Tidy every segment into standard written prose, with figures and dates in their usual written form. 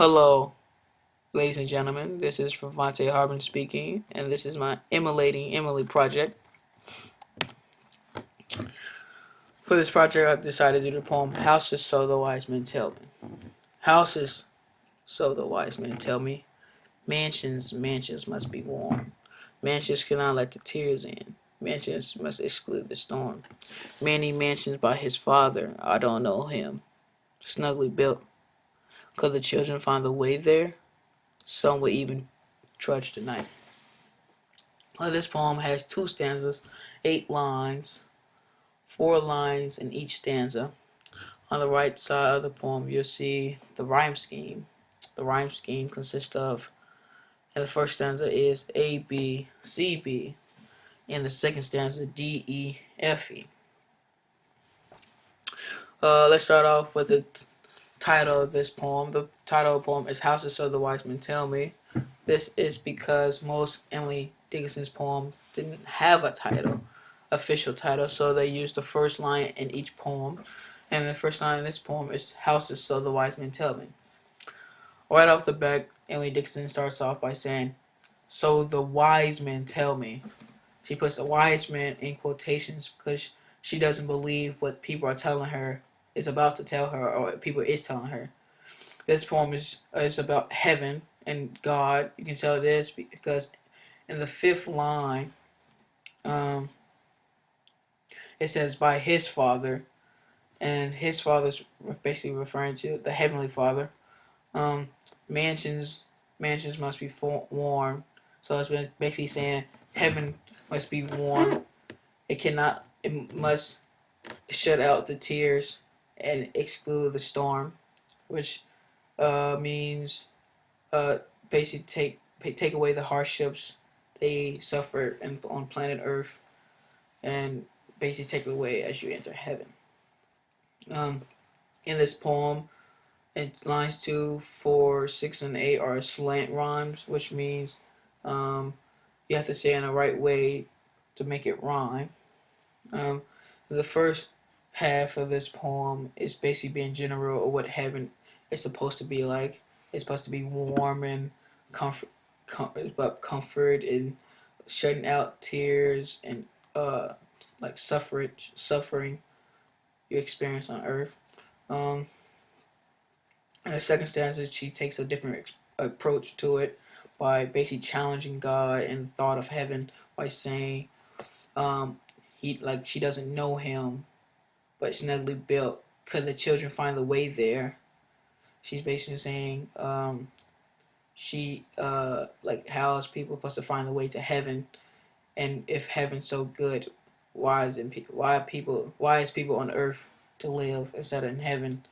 Hello, ladies and gentlemen. This is Harbin speaking, and this is my Emulating Emily project. For this project, I've decided to do the poem Houses So the Wise Men Tell Me. Houses, so the wise men tell me. Mansions, mansions must be warm. Mansions cannot let the tears in. Mansions must exclude the storm. Many mansions by his father, I don't know him. Snugly built. Could the children find the way there? Some would even trudge the night. This poem has two stanzas, 8 lines, 4 lines in each stanza. On the right side of the poem, you'll see the rhyme scheme. The rhyme scheme consists of, and the first stanza is A, B, C, B, and the second stanza D, E, F, E. Let's start off with the title of this poem. The title of the poem is Houses So the Wise Men Tell Me. This is because most Emily Dickinson's poems didn't have a title, official title, so they used the first line in each poem. And the first line in this poem is Houses So the Wise Men Tell Me. Right off the bat, Emily Dickinson starts off by saying, so the wise men tell me. She puts the wise men in quotations because she doesn't believe what people are telling her is about to tell her or what people is telling her. This poem is about heaven and God. You can tell this because in the 5th line, it says by his father, and his father's basically referring to the heavenly Father. Mansions must be warm, so it's basically saying heaven must be warm. It must shut out the tears and exclude the storm, which means basically take away the hardships they suffer on planet Earth, and basically take it away as you enter heaven. In this poem, lines 2, 4, 6, and 8 are slant rhymes, which means you have to say it in the right way to make it rhyme. The first half of this poem is basically being general of what heaven is supposed to be like. It's supposed to be warm and comfort and shutting out tears and like suffering you experience on earth. In the second stanza, she takes a different approach to it by basically challenging God and the thought of heaven by saying she doesn't know him, but snugly built. Could the children find the way there? She's basically saying how is people supposed to find the way to heaven, and if heaven's so good, why is people on earth to live instead of in heaven?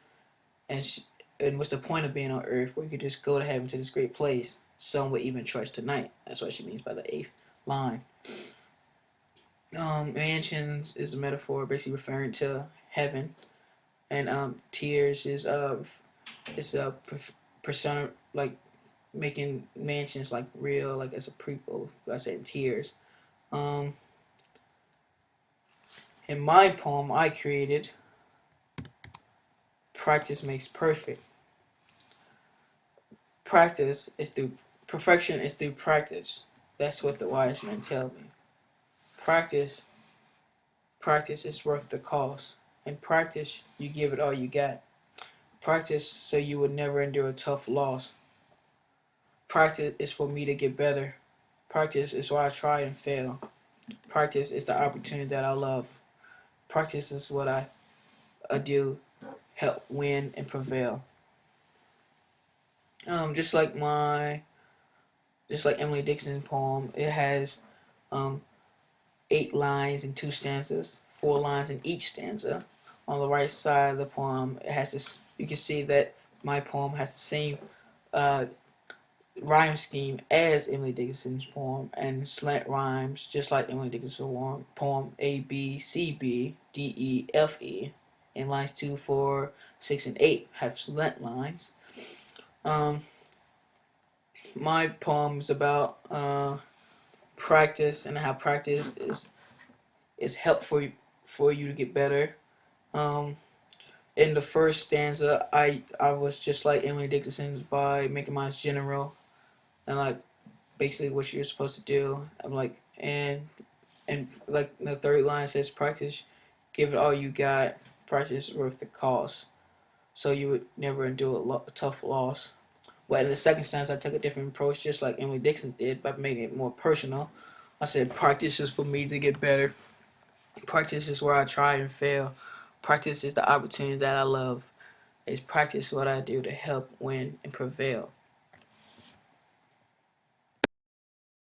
And what's the point of being on earth where you could just go to heaven to this great place? Some would even trudge tonight. That's what she means by the 8th line. Mansions is a metaphor basically referring to heaven, and tears is it's a persona, like making mansions like real, like as a prequel. I said tears. In my poem I created, practice makes perfect. Perfection is through practice. That's what the wise men tell me. Practice is worth the cost. In practice, you give it all you got. Practice so you would never endure a tough loss. Practice is for me to get better. Practice is why I try and fail. Practice is the opportunity that I love. Practice is what I do, help win and prevail. Just like Emily Dickinson's poem, it has 8 lines and 2 stanzas, 4 lines in each stanza. On the right side of the poem, it has this. You can see that my poem has the same rhyme scheme as Emily Dickinson's poem, and slant rhymes just like Emily Dickinson's poem A, B, C, B, D, E, F, E. And lines 2, 4, 6, and 8 have slant lines. My poem is about practice and how practice is helpful for you to get better. In the first stanza, I was just like Emily Dickinson's by making mine general and like basically what you're supposed to do. I'm like and like the third line says practice, give it all you got. Practice worth the cost. So you would never endure a tough loss. But in the second stanza, I took a different approach, just like Emily Dixon did, by making it more personal. I said, practice is for me to get better. Practice is where I try and fail. Practice is the opportunity that I love. Is practice what I do to help win and prevail.